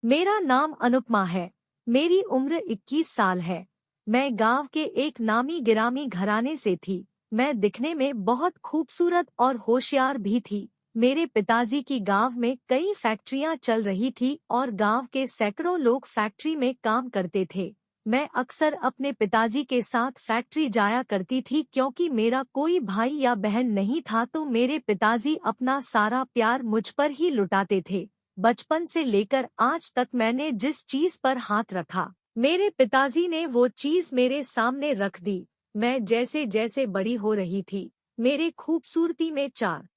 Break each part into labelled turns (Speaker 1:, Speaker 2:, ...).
Speaker 1: मेरा नाम अनुपमा है। मेरी उम्र 21 साल है। मैं गांव के एक नामी गिरामी घराने से थी। मैं दिखने में बहुत खूबसूरत और होशियार भी थी। मेरे पिताजी की गांव में कई फैक्ट्रियां चल रही थी और गांव के सैकड़ों लोग फैक्ट्री में काम करते थे। मैं अक्सर अपने पिताजी के साथ फैक्ट्री जाया करती थी क्योंकि मेरा कोई भाई या बहन नहीं था, तो मेरे पिताजी अपना सारा प्यार मुझ पर ही लुटाते थे। बचपन से लेकर आज तक मैंने जिस चीज पर हाथ रखा, मेरे पिताजी ने वो चीज मेरे सामने रख दी। मैं जैसे जैसे बड़ी हो रही थी, मेरे खूबसूरती में चार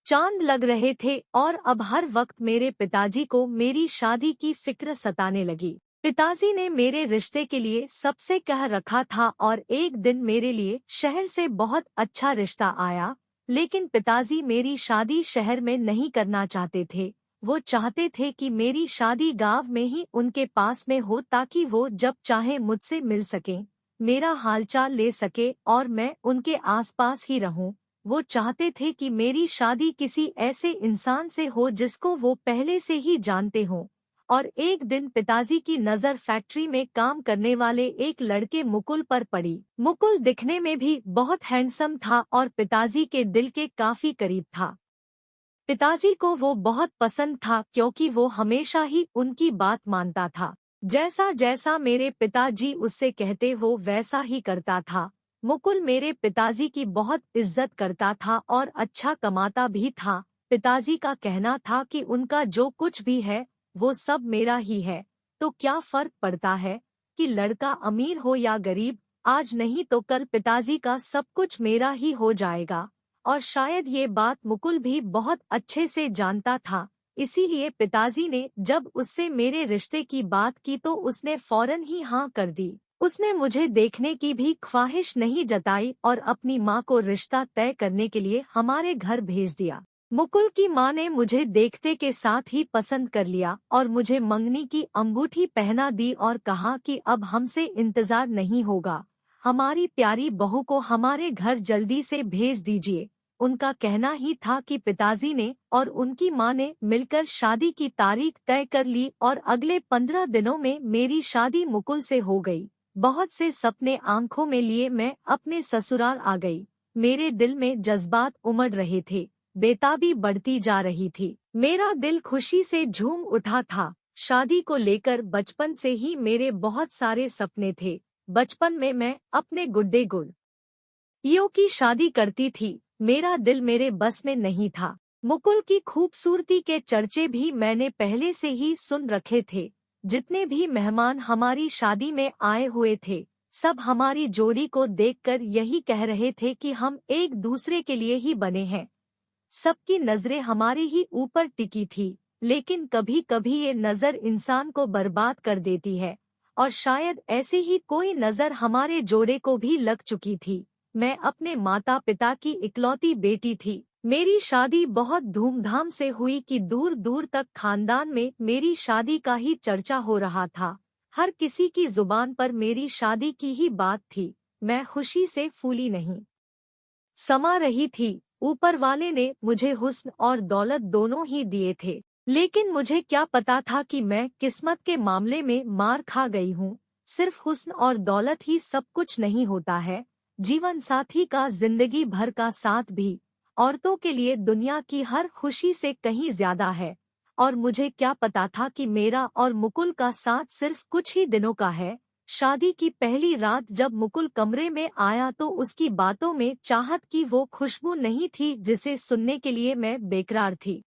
Speaker 1: चांद लग रहे थे और अब हर वक्त मेरे पिताजी को मेरी शादी की फिक्र सताने लगी। पिताजी ने मेरे रिश्ते के लिए सबसे कह रखा था और एक दिन मेरे लिए शहर से बहुत अच्छा रिश्ता आया। लेकिन पिताजी मेरी शादी शहर में नहीं करना चाहते थे। वो चाहते थे कि मेरी शादी गांव में ही उनके पास में हो, ताकि वो जब चाहे मुझसे मिल सके, मेरा हालचाल ले सके और मैं उनके आसपास ही रहूं। वो चाहते थे कि मेरी शादी किसी ऐसे इंसान से हो जिसको वो पहले से ही जानते हों। और एक दिन पिताजी की नज़र फैक्ट्री में काम करने वाले एक लड़के मुकुल पर पड़ी। मुकुल दिखने में भी बहुत हैंडसम था और पिताजी के दिल के काफी करीब था। पिताजी को वो बहुत पसंद था क्योंकि वो हमेशा ही उनकी बात मानता था। जैसा जैसा मेरे पिताजी उससे कहते वो वैसा ही करता था। मुकुल मेरे पिताजी की बहुत इज्जत करता था और अच्छा कमाता भी था। पिताजी का कहना था कि उनका जो कुछ भी है वो सब मेरा ही है, तो क्या फर्क पड़ता है कि लड़का अमीर हो या गरीब, आज नहीं तो कल पिताजी का सब कुछ मेरा ही हो जाएगा। और शायद ये बात मुकुल भी बहुत अच्छे से जानता था। इसीलिए पिताजी ने जब उससे मेरे रिश्ते की बात की तो उसने फौरन ही हाँ कर दी। उसने मुझे देखने की भी ख्वाहिश नहीं जताई और अपनी माँ को रिश्ता तय करने के लिए हमारे घर भेज दिया। मुकुल की माँ ने मुझे देखते के साथ ही पसंद कर लिया और मुझे मंगनी की अंगूठी पहना दी और कहा कि अब हमसे इंतजार नहीं होगा, हमारी प्यारी बहू को हमारे घर जल्दी से भेज दीजिए। उनका कहना ही था कि पिताजी ने और उनकी माँ ने मिलकर शादी की तारीख तय कर ली और अगले 15 दिनों में मेरी शादी मुकुल से हो गई। बहुत से सपने आंखों में लिए मैं अपने ससुराल आ गई। मेरे दिल में जज्बात उमड़ रहे थे, बेताबी बढ़ती जा रही थी। मेरा दिल खुशी से झूम उठा था। शादी को लेकर बचपन से ही मेरे बहुत सारे सपने थे। बचपन में मैं अपने गुड्डे गुड़ियों की शादी करती थी। मेरा दिल मेरे बस में नहीं था। मुकुल की खूबसूरती के चर्चे भी मैंने पहले से ही सुन रखे थे। जितने भी मेहमान हमारी शादी में आए हुए थे, सब हमारी जोड़ी को देखकर यही कह रहे थे कि हम एक दूसरे के लिए ही बने हैं। सबकी नजरें हमारे ही ऊपर टिकी थी, लेकिन कभी कभी ये नजर इंसान को बर्बाद कर देती है, और शायद ऐसे ही कोई नजर हमारे जोड़े को भी लग चुकी थी। मैं अपने माता पिता की इकलौती बेटी थी। मेरी शादी बहुत धूमधाम से हुई कि दूर दूर तक खानदान में मेरी शादी का ही चर्चा हो रहा था। हर किसी की जुबान पर मेरी शादी की ही बात थी। मैं खुशी से फूली नहीं समा रही थी। ऊपर वाले ने मुझे हुस्न और दौलत दोनों ही दिए थे, लेकिन मुझे क्या पता था कि मैं किस्मत के मामले में मार खा गई हूँ। सिर्फ हुस्न और दौलत ही सब कुछ नहीं होता है। जीवन साथी का जिंदगी भर का साथ भी औरतों के लिए दुनिया की हर खुशी से कहीं ज्यादा है। और मुझे क्या पता था कि मेरा और मुकुल का साथ सिर्फ कुछ ही दिनों का है। शादी की पहली रात जब मुकुल कमरे में आया तो उसकी बातों में चाहत की वो खुशबू नहीं थी जिसे सुनने के लिए मैं बेकरार थी।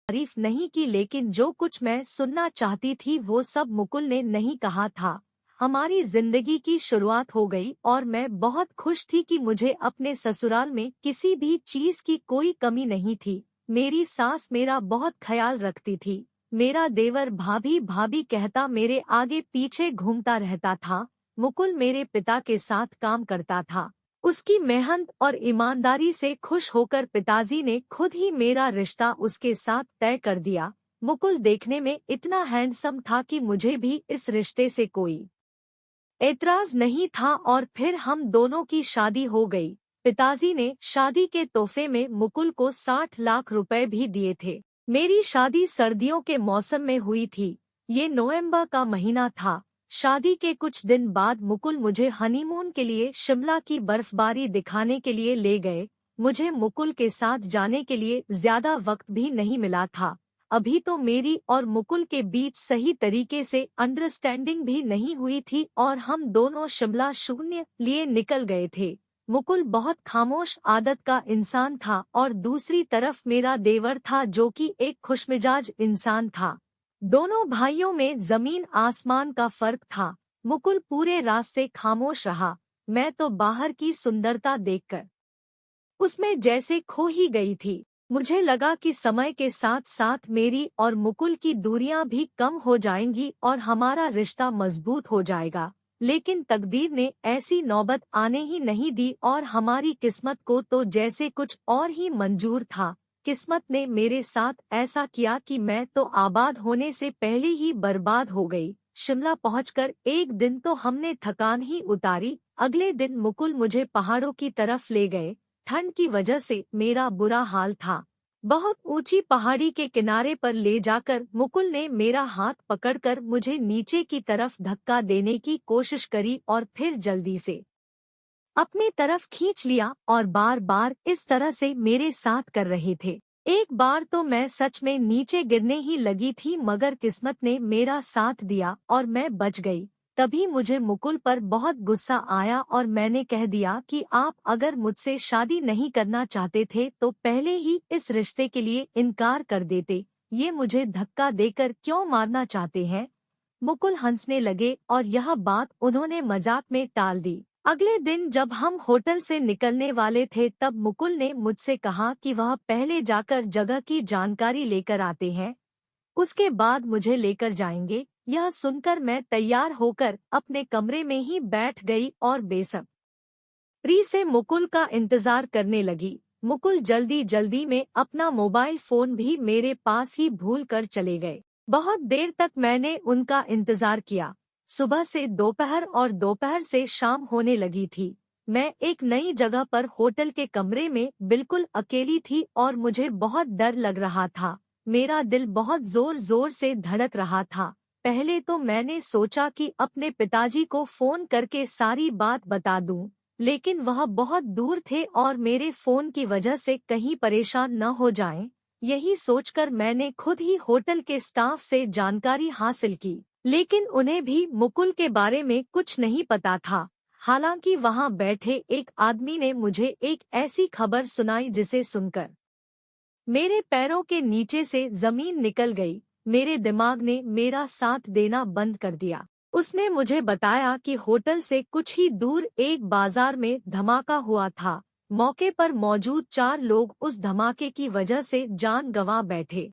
Speaker 1: तारीफ नहीं की, लेकिन जो कुछ मैं सुनना चाहती थी वो सब मुकुल ने नहीं कहा था। हमारी जिंदगी की शुरुआत हो गई और मैं बहुत खुश थी कि मुझे अपने ससुराल में किसी भी चीज की कोई कमी नहीं थी। मेरी सास मेरा बहुत ख्याल रखती थी। मेरा देवर भाभी भाभी कहता मेरे आगे पीछे घूमता रहता था। मुकुल मेरे पिता के साथ काम करता था। उसकी मेहनत और ईमानदारी से खुश होकर पिताजी ने खुद ही मेरा रिश्ता उसके साथ तय कर दिया। मुकुल देखने में इतना हैंडसम था कि मुझे भी इस रिश्ते से कोई एतराज नहीं था और फिर हम दोनों की शादी हो गई। पिताजी ने शादी के तोहफे में मुकुल को 60 लाख रुपए भी दिए थे। मेरी शादी सर्दियों के मौसम में हुई थी। ये नवंबर का महीना था। शादी के कुछ दिन बाद मुकुल मुझे हनीमून के लिए शिमला की बर्फबारी दिखाने के लिए ले गए। मुझे मुकुल के साथ जाने के लिए ज्यादा वक्त भी नहीं मिला था। अभी तो मेरी और मुकुल के बीच सही तरीके से अंडरस्टैंडिंग भी नहीं हुई थी और हम दोनों शिमला शून्य लिए निकल गए थे। मुकुल बहुत खामोश आदत का इंसान था और दूसरी तरफ मेरा देवर था जो कि एक खुशमिजाज इंसान था। दोनों भाइयों में जमीन आसमान का फर्क था। मुकुल पूरे रास्ते खामोश रहा। मैं तो बाहर की सुंदरता देखकर उसमें जैसे खो ही गई थी। मुझे लगा कि समय के साथ साथ मेरी और मुकुल की दूरियां भी कम हो जाएंगी और हमारा रिश्ता मजबूत हो जाएगा। लेकिन तकदीर ने ऐसी नौबत आने ही नहीं दी और हमारी किस्मत को तो जैसे कुछ और ही मंजूर था। किस्मत ने मेरे साथ ऐसा किया कि मैं तो आबाद होने से पहले ही बर्बाद हो गई। शिमला पहुंचकर एक दिन तो हमने थकान ही उतारी। अगले दिन मुकुल मुझे पहाड़ों की तरफ ले गए। ठंड की वजह से मेरा बुरा हाल था। बहुत ऊंची पहाड़ी के किनारे पर ले जाकर मुकुल ने मेरा हाथ पकड़कर मुझे नीचे की तरफ धक्का देने की कोशिश करी और फिर जल्दी से अपनी तरफ खींच लिया और बार बार इस तरह से मेरे साथ कर रहे थे। एक बार तो मैं सच में नीचे गिरने ही लगी थी मगर किस्मत ने मेरा साथ दिया और मैं बच गई। तभी मुझे मुकुल पर बहुत गुस्सा आया और मैंने कह दिया कि आप अगर मुझसे शादी नहीं करना चाहते थे तो पहले ही इस रिश्ते के लिए इनकार कर देते। ये मुझे धक्का देकर क्यों मारना चाहते हैं? मुकुल हंसने लगे और यह बात उन्होंने मजाक में टाल दी। अगले दिन जब हम होटल से निकलने वाले थे तब मुकुल ने मुझसे कहा कि वह पहले जाकर जगह की जानकारी लेकर आते हैं, उसके बाद मुझे लेकर जाएंगे। यह सुनकर मैं तैयार होकर अपने कमरे में ही बैठ गई और बेसब्री से मुकुल का इंतजार करने लगी। मुकुल जल्दी जल्दी में अपना मोबाइल फोन भी मेरे पास ही भूल कर चले गए। बहुत देर तक मैंने उनका इंतजार किया। सुबह से दोपहर और दोपहर से शाम होने लगी थी। मैं एक नई जगह पर होटल के कमरे में बिल्कुल अकेली थी और मुझे बहुत डर लग रहा था। मेरा दिल बहुत जोर जोर से धड़क रहा था। पहले तो मैंने सोचा कि अपने पिताजी को फोन करके सारी बात बता दूं, लेकिन वह बहुत दूर थे और मेरे फोन की वजह से कहीं परेशान न हो जाएं। यही सोचकर मैंने खुद ही होटल के स्टाफ से जानकारी हासिल की, लेकिन उन्हें भी मुकुल के बारे में कुछ नहीं पता था। हालांकि वहां बैठे एक आदमी ने मुझे एक ऐसी खबर सुनाई जिसे सुनकर मेरे पैरों के नीचे से जमीन निकल गई। मेरे दिमाग ने मेरा साथ देना बंद कर दिया। उसने मुझे बताया कि होटल से कुछ ही दूर एक बाजार में धमाका हुआ था। मौके पर मौजूद 4 लोग उस धमाके की वजह से जान गंवा बैठे।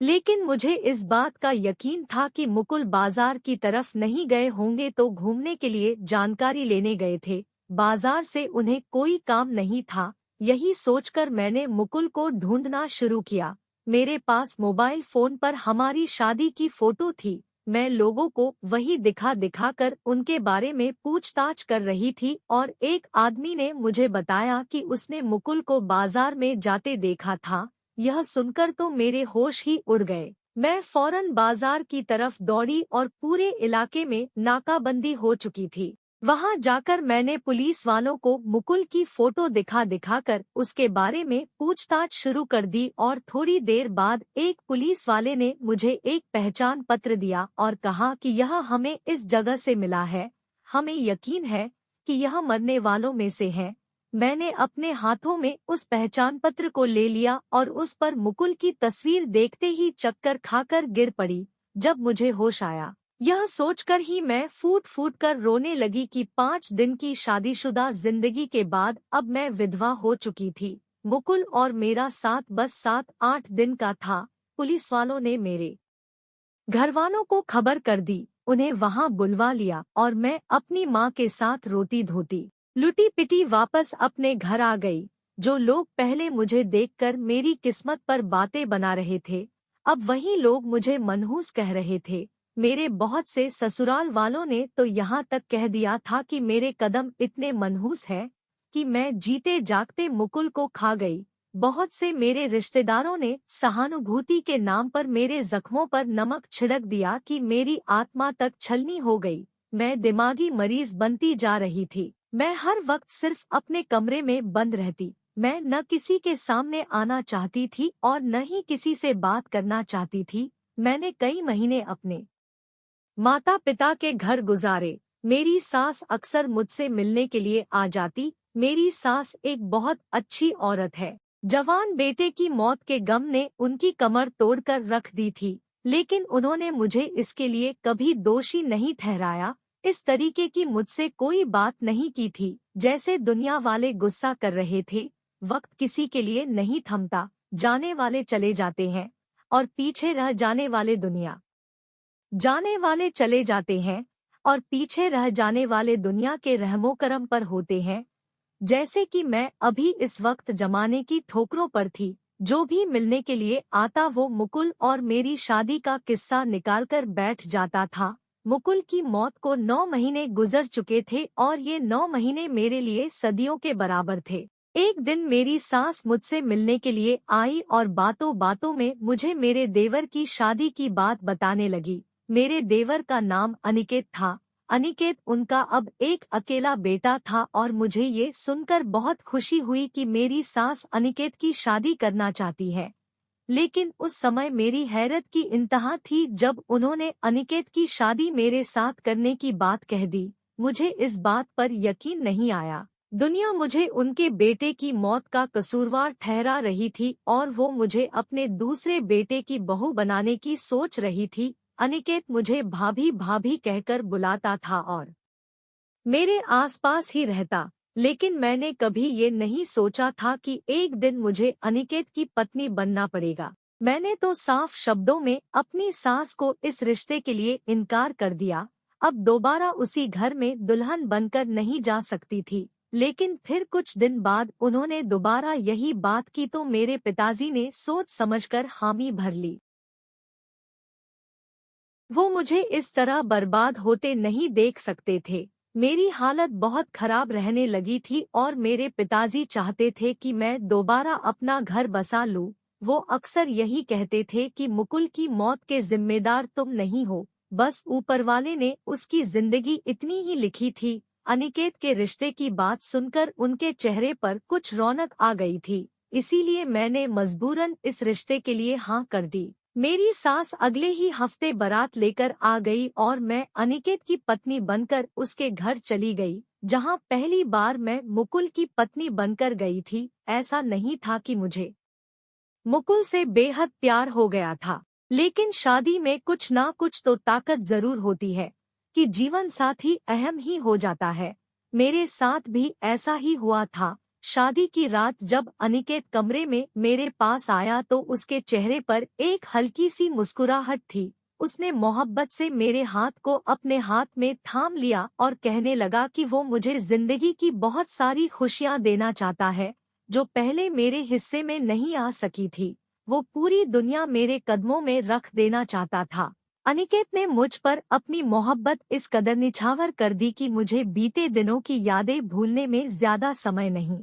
Speaker 1: लेकिन मुझे इस बात का यकीन था कि मुकुल बाजार की तरफ नहीं गए होंगे, तो घूमने के लिए जानकारी लेने गए थे। बाजार से उन्हें कोई काम नहीं था। यही सोचकर मैंने मुकुल को ढूंढना शुरू किया। मेरे पास मोबाइल फोन पर हमारी शादी की फोटो थी। मैं लोगों को वही दिखा दिखाकर उनके बारे में पूछताछ कर रही थी और एक आदमी ने मुझे बताया कि उसने मुकुल को बाजार में जाते देखा था। यह सुनकर तो मेरे होश ही उड़ गए। मैं फौरन बाजार की तरफ दौड़ी और पूरे इलाके में नाकाबंदी हो चुकी थी। वहां जाकर मैंने पुलिस वालों को मुकुल की फोटो दिखा दिखाकर उसके बारे में पूछताछ शुरू कर दी और थोड़ी देर बाद एक पुलिस वाले ने मुझे एक पहचान पत्र दिया और कहा कि यह हमें इस जगह से मिला है। हमें यकीन है कि यह मरने वालों में से है। मैंने अपने हाथों में उस पहचान पत्र को ले लिया और उस पर मुकुल की तस्वीर देखते ही चक्कर खाकर गिर पड़ी। जब मुझे होश आया, यह सोचकर ही मैं फूट फूट कर रोने लगी कि 5 दिन की शादीशुदा जिंदगी के बाद अब मैं विधवा हो चुकी थी। मुकुल और मेरा साथ बस 7-8 दिन का था। पुलिस वालों ने मेरे घरवालों को खबर कर दी, उन्हें वहां बुलवा लिया और मैं अपनी माँ के साथ रोती धोती लुटी पिटी वापस अपने घर आ गई। जो लोग पहले मुझे देखकर मेरी किस्मत पर बातें बना रहे थे, अब वही लोग मुझे मनहूस कह रहे थे। मेरे बहुत से ससुराल वालों ने तो यहाँ तक कह दिया था कि मेरे कदम इतने मनहूस हैं कि मैं जीते जागते मुकुल को खा गई। बहुत से मेरे रिश्तेदारों ने सहानुभूति के नाम पर मेरे जख्मों पर नमक छिड़क दिया कि मेरी आत्मा तक छलनी हो गई। मैं दिमागी मरीज बनती जा रही थी। मैं हर वक्त सिर्फ अपने कमरे में बंद रहती। मैं न किसी के सामने आना चाहती थी और न ही किसी से बात करना चाहती थी। मैंने कई महीने अपने माता पिता के घर गुजारे। मेरी सास अक्सर मुझसे मिलने के लिए आ जाती। मेरी सास एक बहुत अच्छी औरत है। जवान बेटे की मौत के गम ने उनकी कमर तोड़कर रख दी थी, लेकिन उन्होंने मुझे इसके लिए कभी दोषी नहीं ठहराया। इस तरीके की मुझसे कोई बात नहीं की थी। जैसे दुनिया वाले गुस्सा कर रहे थे। वक्त किसी के लिए नहीं थमता। जाने वाले चले जाते हैं और पीछे रह जाने वाले दुनिया जाने वाले चले जाते हैं और पीछे रह जाने वाले दुनिया के रहमो करम पर होते हैं। जैसे कि मैं अभी इस वक्त जमाने की ठोकरों पर थी। जो भी मिलने के लिए आता वो मुकुल और मेरी शादी का किस्सा निकालकर बैठ जाता था। मुकुल की मौत को 9 महीने गुजर चुके थे और ये 9 महीने मेरे लिए सदियों के बराबर थे। एक दिन मेरी सास मुझसे मिलने के लिए आई और बातों बातों में मुझे मेरे देवर की शादी की बात बताने लगी। मेरे देवर का नाम अनिकेत था। अनिकेत उनका अब एक अकेला बेटा था और मुझे ये सुनकर बहुत खुशी हुई कि मेरी सास अनिकेत की शादी करना चाहती है। लेकिन उस समय मेरी हैरत की इंतहा थी जब उन्होंने अनिकेत की शादी मेरे साथ करने की बात कह दी। मुझे इस बात पर यकीन नहीं आया। दुनिया मुझे उनके बेटे की मौत का कसूरवार ठहरा रही थी और वो मुझे अपने दूसरे बेटे की बहू बनाने की सोच रही थी। अनिकेत मुझे भाभी भाभी कहकर बुलाता था और मेरे आसपास ही रहता, लेकिन मैंने कभी ये नहीं सोचा था कि एक दिन मुझे अनिकेत की पत्नी बनना पड़ेगा। मैंने तो साफ शब्दों में अपनी सास को इस रिश्ते के लिए इनकार कर दिया। अब दोबारा उसी घर में दुल्हन बनकर नहीं जा सकती थी। लेकिन फिर कुछ दिन बाद उन्होंने दोबारा यही बात की तो मेरे पिताजी ने सोच समझकर हामी भर ली। वो मुझे इस तरह बर्बाद होते नहीं देख सकते थे। मेरी हालत बहुत खराब रहने लगी थी और मेरे पिताजी चाहते थे कि मैं दोबारा अपना घर बसा लूं। वो अक्सर यही कहते थे कि मुकुल की मौत के जिम्मेदार तुम नहीं हो, बस ऊपर वाले ने उसकी जिंदगी इतनी ही लिखी थी। अनिकेत के रिश्ते की बात सुनकर उनके चेहरे पर कुछ रौनक आ गई थी, इसीलिए मैंने मजबूरन इस रिश्ते के लिए हाँ कर दी। मेरी सास अगले ही हफ्ते बारात लेकर आ गई और मैं अनिकेत की पत्नी बनकर उसके घर चली गई, जहां पहली बार मैं मुकुल की पत्नी बनकर गई थी। ऐसा नहीं था कि मुझे मुकुल से बेहद प्यार हो गया था, लेकिन शादी में कुछ ना कुछ तो ताकत जरूर होती है कि जीवन साथी अहम ही हो जाता है। मेरे साथ भी ऐसा ही हुआ था। शादी की रात जब अनिकेत कमरे में मेरे पास आया तो उसके चेहरे पर एक हल्की सी मुस्कुराहट थी। उसने मोहब्बत से मेरे हाथ को अपने हाथ में थाम लिया और कहने लगा कि वो मुझे जिंदगी की बहुत सारी खुशियां देना चाहता है, जो पहले मेरे हिस्से में नहीं आ सकी थी। वो पूरी दुनिया मेरे कदमों में रख देना चाहता था। अनिकेत ने मुझ पर अपनी मोहब्बत इस कदर निछावर कर दी कि मुझे बीते दिनों की यादें भूलने में ज्यादा समय नहीं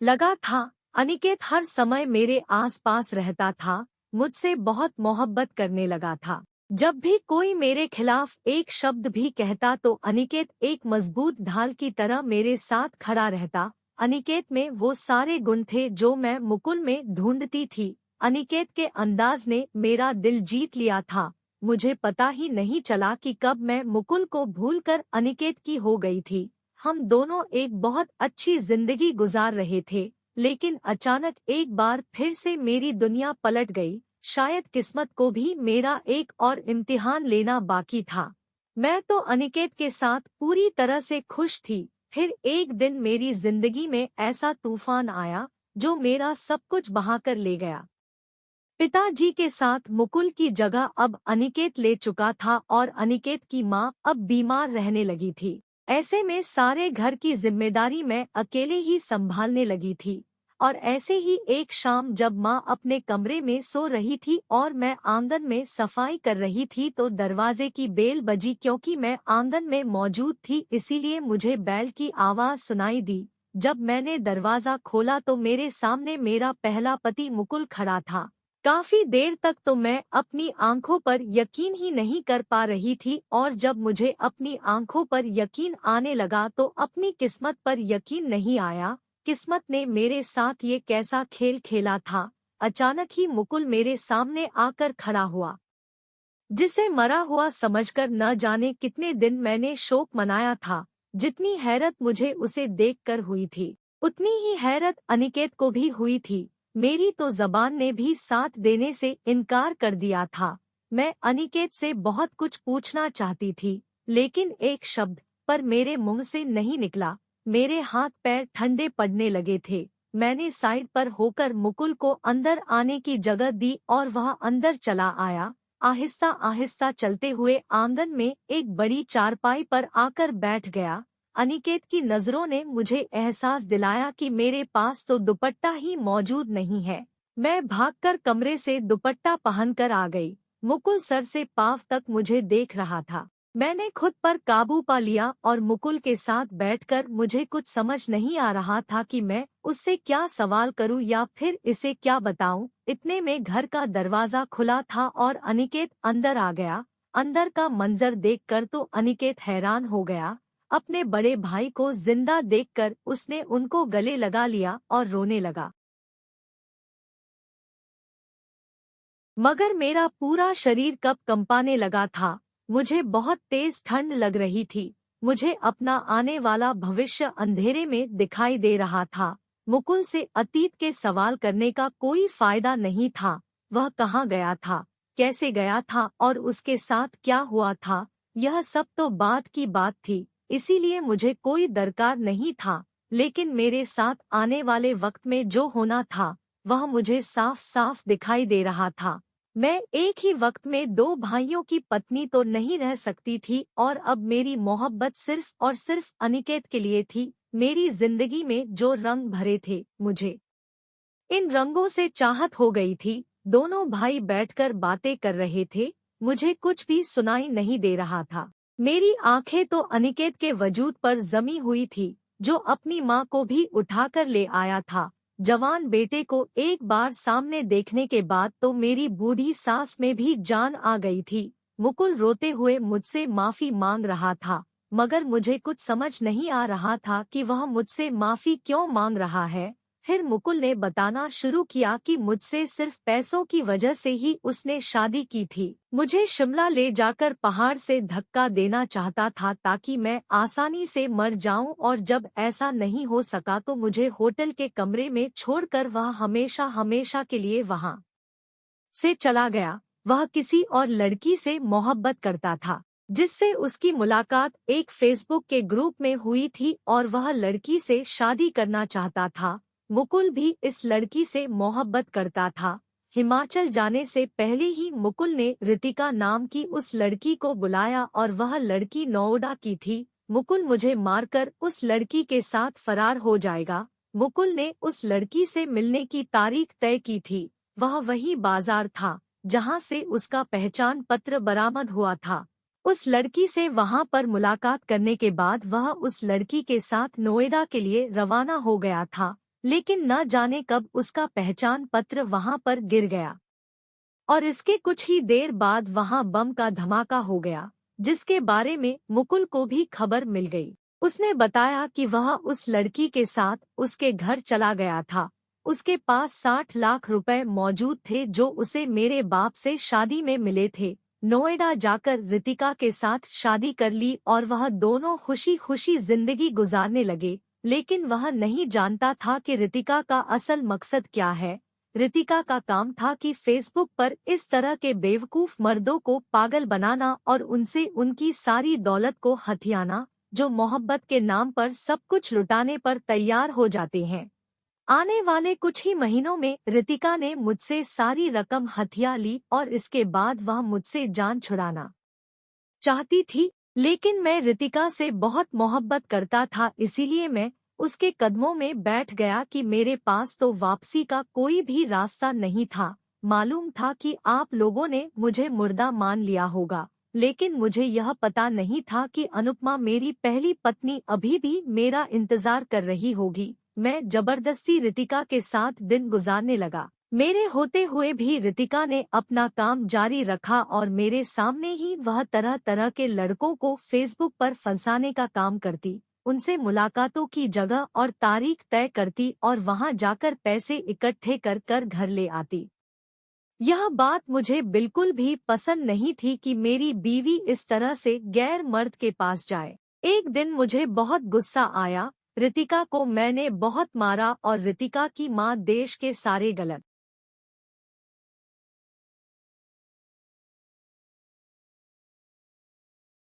Speaker 1: लगा था। अनिकेत हर समय मेरे आसपास रहता था, मुझसे बहुत मोहब्बत करने लगा था। जब भी कोई मेरे खिलाफ एक शब्द भी कहता तो अनिकेत एक मजबूत ढाल की तरह मेरे साथ खड़ा रहता। अनिकेत में वो सारे गुण थे जो मैं मुकुल में ढूंढती थी। अनिकेत के अंदाज ने मेरा दिल जीत लिया था। मुझे पता ही नहीं चला कि कब मैं मुकुल को भूलकर अनिकेत की हो गई थी। हम दोनों एक बहुत अच्छी जिंदगी गुजार रहे थे, लेकिन अचानक एक बार फिर से मेरी दुनिया पलट गई। शायद किस्मत को भी मेरा एक और इम्तिहान लेना बाकी था। मैं तो अनिकेत के साथ पूरी तरह से खुश थी। फिर एक दिन मेरी जिंदगी में ऐसा तूफान आया जो मेरा सब कुछ बहाकर ले गया। पिताजी के साथ मुकुल की जगह अब अनिकेत ले चुका था और अनिकेत की माँ अब बीमार रहने लगी थी। ऐसे में सारे घर की जिम्मेदारी मैं अकेले ही संभालने लगी थी। और ऐसे ही एक शाम जब माँ अपने कमरे में सो रही थी और मैं आंगन में सफाई कर रही थी तो दरवाजे की बेल बजी। क्योंकि मैं आंगन में मौजूद थी इसीलिए मुझे बैल की आवाज सुनाई दी। जब मैंने दरवाजा खोला तो मेरे सामने मेरा पहला पति मुकुल खड़ा था। काफी देर तक तो मैं अपनी आंखों पर यकीन ही नहीं कर पा रही थी और जब मुझे अपनी आंखों पर यकीन आने लगा तो अपनी किस्मत पर यकीन नहीं आया। किस्मत ने मेरे साथ ये कैसा खेल खेला था। अचानक ही मुकुल मेरे सामने आकर खड़ा हुआ, जिसे मरा हुआ समझकर न जाने कितने दिन मैंने शोक मनाया था। जितनी हैरत मुझे उसे देखकर हुई थी, उतनी ही हैरत अनिकेत को भी हुई थी। मेरी तो जबान ने भी साथ देने से इनकार कर दिया था। मैं अनिकेत से बहुत कुछ पूछना चाहती थी, लेकिन एक शब्द पर मेरे मुंह से नहीं निकला। मेरे हाथ पैर ठंडे पड़ने लगे थे। मैंने साइड पर होकर मुकुल को अंदर आने की जगह दी और वह अंदर चला आया। आहिस्ता आहिस्ता चलते हुए आंगन में एक बड़ी चारपाई पर आकर बैठ गया। अनिकेत की नजरों ने मुझे एहसास दिलाया कि मेरे पास तो दुपट्टा ही मौजूद नहीं है। मैं भागकर कमरे से दुपट्टा पहनकर आ गई। मुकुल सर से पांव तक मुझे देख रहा था। मैंने खुद पर काबू पा लिया और मुकुल के साथ बैठकर मुझे कुछ समझ नहीं आ रहा था कि मैं उससे क्या सवाल करूं या फिर इसे क्या बताऊं। इतने में घर का दरवाजा खुला था और अनिकेत अंदर आ गया। अंदर का मंजर देखकर तो अनिकेत हैरान हो गया। अपने बड़े भाई को जिंदा देखकर उसने उनको गले लगा लिया और रोने लगा। मगर मेरा पूरा शरीर कब कंपाने लगा था। मुझे बहुत तेज ठंड लग रही थी। मुझे अपना आने वाला भविष्य अंधेरे में दिखाई दे रहा था। मुकुल से अतीत के सवाल करने का कोई फायदा नहीं था। वह कहाँ गया था, कैसे गया था और उसके साथ क्या हुआ था, यह सब तो बाद की बात थी। इसीलिए मुझे कोई दरकार नहीं था। लेकिन मेरे साथ आने वाले वक्त में जो होना था वह मुझे साफ साफ दिखाई दे रहा था। मैं एक ही वक्त में दो भाइयों की पत्नी तो नहीं रह सकती थी और अब मेरी मोहब्बत सिर्फ और सिर्फ अनिकेत के लिए थी। मेरी जिंदगी में जो रंग भरे थे, मुझे इन रंगों से चाहत हो गई थी। दोनों भाई बैठकर बातें कर रहे थे। मुझे कुछ भी सुनाई नहीं दे रहा था। मेरी आंखें तो अनिकेत के वजूद पर जमी हुई थी, जो अपनी माँ को भी उठाकर ले आया था। जवान बेटे को एक बार सामने देखने के बाद तो मेरी बूढ़ी सास में भी जान आ गई थी। मुकुल रोते हुए मुझसे माफी मांग रहा था, मगर मुझे कुछ समझ नहीं आ रहा था कि वह मुझसे माफी क्यों मांग रहा है। फिर मुकुल ने बताना शुरू किया कि मुझसे सिर्फ पैसों की वजह से ही उसने शादी की थी। मुझे शिमला ले जाकर पहाड़ से धक्का देना चाहता था ताकि मैं आसानी से मर जाऊं और जब ऐसा नहीं हो सका तो मुझे होटल के कमरे में छोड़कर वह हमेशा हमेशा के लिए वहां से चला गया। वह किसी और लड़की से मोहब्बत करता था, जिससे उसकी मुलाकात एक फेसबुक के ग्रुप में हुई थी और वह लड़की से शादी करना चाहता था। मुकुल भी इस लड़की से मोहब्बत करता था। हिमाचल जाने से पहले ही मुकुल ने रितिका नाम की उस लड़की को बुलाया और वह लड़की नोएडा की थी। मुकुल मुझे मारकर उस लड़की के साथ फरार हो जाएगा। मुकुल ने उस लड़की से मिलने की तारीख तय की थी। वह वही बाजार था जहां से उसका पहचान पत्र बरामद हुआ था। उस लड़की से वहां पर मुलाकात करने के बाद वह उस लड़की के साथ नोएडा के लिए रवाना हो गया था। लेकिन न जाने कब उसका पहचान पत्र वहां पर गिर गया और इसके कुछ ही देर बाद वहां बम का धमाका हो गया, जिसके बारे में मुकुल को भी खबर मिल गई। उसने बताया कि वह उस लड़की के साथ उसके घर चला गया था। उसके पास 60 लाख रुपए मौजूद थे जो उसे मेरे बाप से शादी में मिले थे। नोएडा जाकर रितिका के साथ शादी कर ली और वह दोनों खुशी खुशी जिंदगी गुजारने लगे। लेकिन वह नहीं जानता था कि रितिका का असल मकसद क्या है। रितिका का काम था कि फेसबुक पर इस तरह के बेवकूफ मर्दों को पागल बनाना और उनसे उनकी सारी दौलत को हथियाना, जो मोहब्बत के नाम पर सब कुछ लुटाने पर तैयार हो जाते हैं। आने वाले कुछ ही महीनों में रितिका ने मुझसे सारी रकम हथिया ली और इसके बाद वह मुझसे जान छुड़ाना चाहती थी। लेकिन मैं रितिका से बहुत मोहब्बत करता था, इसीलिए मैं उसके कदमों में बैठ गया कि मेरे पास तो वापसी का कोई भी रास्ता नहीं था। मालूम था कि आप लोगों ने मुझे मुर्दा मान लिया होगा, लेकिन मुझे यह पता नहीं था कि अनुपमा मेरी पहली पत्नी अभी भी मेरा इंतजार कर रही होगी। मैं जबरदस्ती रितिका के साथ दिन गुजारने लगा। मेरे होते हुए भी रितिका ने अपना काम जारी रखा और मेरे सामने ही वह तरह तरह के लड़कों को फेसबुक पर फंसाने का काम करती, उनसे मुलाकातों की जगह और तारीख तय करती और वहां जाकर पैसे इकट्ठे कर कर घर ले आती। यह बात मुझे बिल्कुल भी पसंद नहीं थी कि मेरी बीवी इस तरह से गैर मर्द के पास जाए। एक दिन मुझे बहुत गुस्सा आया। रितिका को मैंने बहुत मारा और रितिका की मां देश के सारे गलत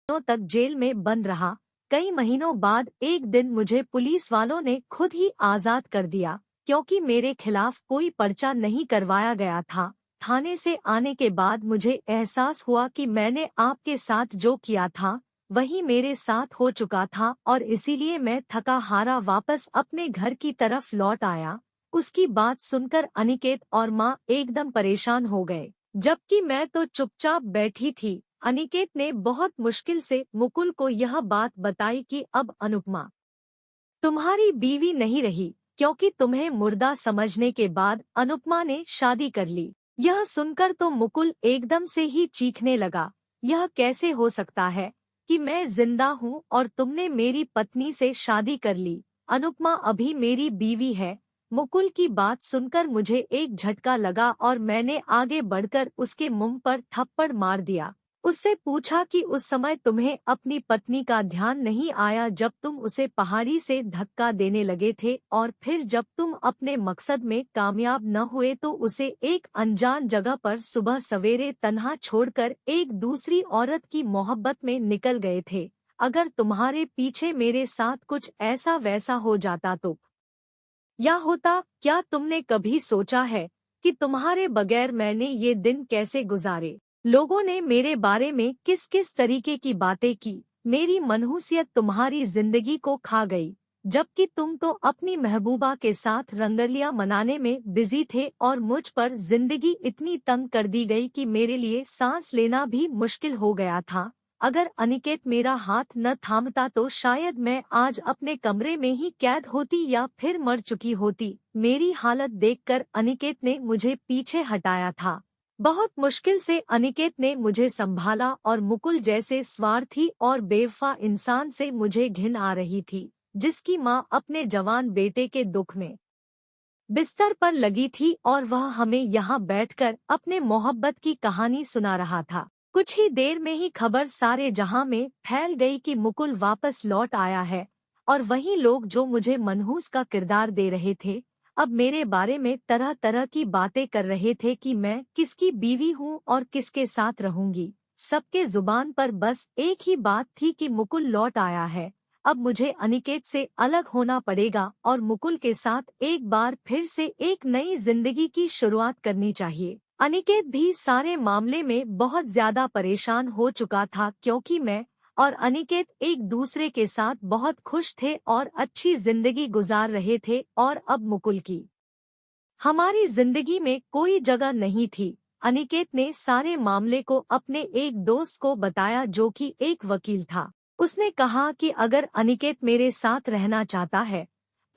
Speaker 1: दिनों तक जेल में बंद रहा। कई महीनों बाद एक दिन मुझे पुलिस वालों ने खुद ही आजाद कर दिया, क्योंकि मेरे खिलाफ कोई पर्चा नहीं करवाया गया था। थाने से आने के बाद मुझे एहसास हुआ कि मैंने आपके साथ जो किया था वही मेरे साथ हो चुका था और इसीलिए मैं थका हारा वापस अपने घर की तरफ लौट आया। उसकी बात सुनकर अनिकेत और माँ एकदम परेशान हो गए, जबकि मैं तो चुपचाप बैठी थी। अनिकेत ने बहुत मुश्किल से मुकुल को यह बात बताई कि अब अनुपमा तुम्हारी बीवी नहीं रही, क्योंकि तुम्हें मुर्दा समझने के बाद अनुपमा ने शादी कर ली। यह सुनकर तो मुकुल एकदम से ही चीखने लगा। यह कैसे हो सकता है कि मैं जिंदा हूँ और तुमने मेरी पत्नी से शादी कर ली? अनुपमा अभी मेरी बीवी है। मुकुल की बात सुनकर मुझे एक झटका लगा और मैंने आगे बढ़कर उसके मुंह पर थप्पड़ मार दिया। उससे पूछा कि उस समय तुम्हें अपनी पत्नी का ध्यान नहीं आया जब तुम उसे पहाड़ी से धक्का देने लगे थे, और फिर जब तुम अपने मकसद में कामयाब न हुए तो उसे एक अनजान जगह पर सुबह सवेरे तन्हा छोड़कर एक दूसरी औरत की मोहब्बत में निकल गए थे। अगर तुम्हारे पीछे मेरे साथ कुछ ऐसा वैसा हो जाता तो या होता, क्या तुमने कभी सोचा है कि तुम्हारे बगैर मैंने ये दिन कैसे गुजारे? लोगों ने मेरे बारे में किस किस तरीके की बातें की। मेरी मनहूसियत तुम्हारी जिंदगी को खा गई, जबकि तुम तो अपनी महबूबा के साथ रंगलियां मनाने में बिजी थे और मुझ पर जिंदगी इतनी तंग कर दी गई कि मेरे लिए सांस लेना भी मुश्किल हो गया था। अगर अनिकेत मेरा हाथ न थामता तो शायद मैं आज अपने कमरे में ही कैद होती या फिर मर चुकी होती। मेरी हालत देखकर अनिकेत ने मुझे पीछे हटाया था। बहुत मुश्किल से अनिकेत ने मुझे संभाला और मुकुल जैसे स्वार्थी और बेवफा इंसान से मुझे घिन आ रही थी, जिसकी मां अपने जवान बेटे के दुख में बिस्तर पर लगी थी और वह हमें यहाँ बैठकर अपने मोहब्बत की कहानी सुना रहा था। कुछ ही देर में ही खबर सारे जहां में फैल गई कि मुकुल वापस लौट आया है, और वही लोग जो मुझे मनहूस का किरदार दे रहे थे अब मेरे बारे में तरह तरह की बातें कर रहे थे कि मैं किसकी बीवी हूँ और किसके साथ रहूंगी। सबके जुबान पर बस एक ही बात थी कि मुकुल लौट आया है। अब मुझे अनिकेत से अलग होना पड़ेगा और मुकुल के साथ एक बार फिर से एक नई जिंदगी की शुरुआत करनी चाहिए। अनिकेत भी सारे मामले में बहुत ज्यादा परेशान हो चुका था, क्योंकि मैं और अनिकेत एक दूसरे के साथ बहुत खुश थे और अच्छी जिंदगी गुजार रहे थे, और अब मुकुल की हमारी जिंदगी में कोई जगह नहीं थी। अनिकेत ने सारे मामले को अपने एक दोस्त को बताया जो कि एक वकील था। उसने कहा कि अगर अनिकेत मेरे साथ रहना चाहता है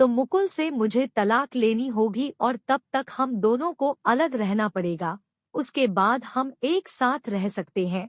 Speaker 1: तो मुकुल से मुझे तलाक लेनी होगी और तब तक हम दोनों को अलग रहना पड़ेगा, उसके बाद हम एक साथ रह सकते हैं।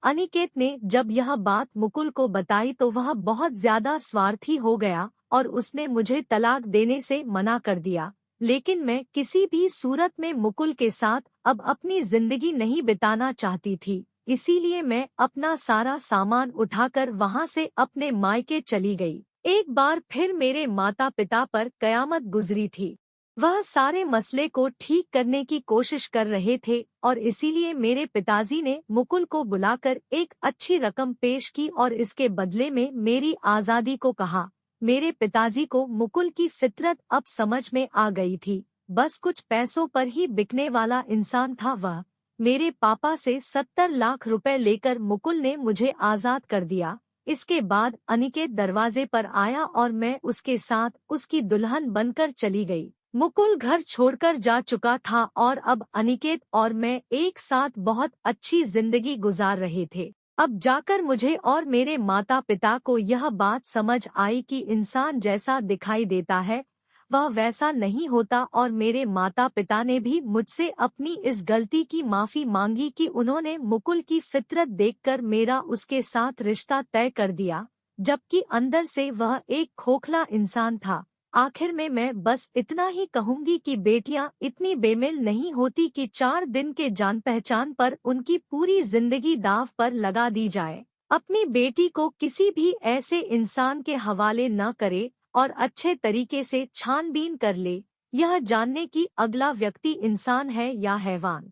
Speaker 1: अनिकेत ने जब यह बात मुकुल को बताई तो वह बहुत ज्यादा स्वार्थी हो गया और उसने मुझे तलाक देने से मना कर दिया। लेकिन मैं किसी भी सूरत में मुकुल के साथ अब अपनी जिंदगी नहीं बिताना चाहती थी, इसीलिए मैं अपना सारा सामान उठाकर वहां से अपने मायके चली गई। एक बार फिर मेरे माता पिता पर कयामत गुजरी थी। वह सारे मसले को ठीक करने की कोशिश कर रहे थे और इसीलिए मेरे पिताजी ने मुकुल को बुलाकर एक अच्छी रकम पेश की और इसके बदले में मेरी आज़ादी को कहा। मेरे पिताजी को मुकुल की फितरत अब समझ में आ गई थी। बस कुछ पैसों पर ही बिकने वाला इंसान था वह। मेरे पापा से 70 लाख रुपए लेकर मुकुल ने मुझे आज़ाद कर दिया। इसके बाद अनिकेत दरवाजे पर आया और मैं उसके साथ उसकी दुल्हन बनकर चली गई। मुकुल घर छोड़कर जा चुका था और अब अनिकेत और मैं एक साथ बहुत अच्छी जिंदगी गुजार रहे थे। अब जाकर मुझे और मेरे माता पिता को यह बात समझ आई कि इंसान जैसा दिखाई देता है वह वैसा नहीं होता, और मेरे माता पिता ने भी मुझसे अपनी इस गलती की माफी मांगी कि उन्होंने मुकुल की फितरत देखकर मेरा उसके साथ रिश्ता तय कर दिया, जबकि अंदर से वह एक खोखला इंसान था। आखिर में मैं बस इतना ही कहूंगी कि बेटियां इतनी बेमेल नहीं होती कि 4 दिन के जान पहचान पर उनकी पूरी जिंदगी दांव पर लगा दी जाए। अपनी बेटी को किसी भी ऐसे इंसान के हवाले न करे और अच्छे तरीके से छानबीन कर ले, यह जानने की अगला व्यक्ति इंसान है या हैवान।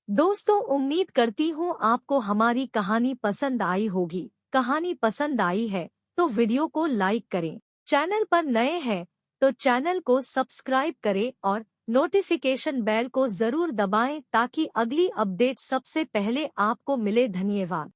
Speaker 1: दोस्तों, उम्मीद करती हूँ आपको हमारी कहानी पसंद आई होगी। कहानी पसंद आई है तो वीडियो को लाइक करें। चैनल पर नए हैं तो चैनल को सब्सक्राइब करें और नोटिफिकेशन बेल को जरूर दबाएं ताकि अगली अपडेट सबसे पहले आपको मिले। धन्यवाद।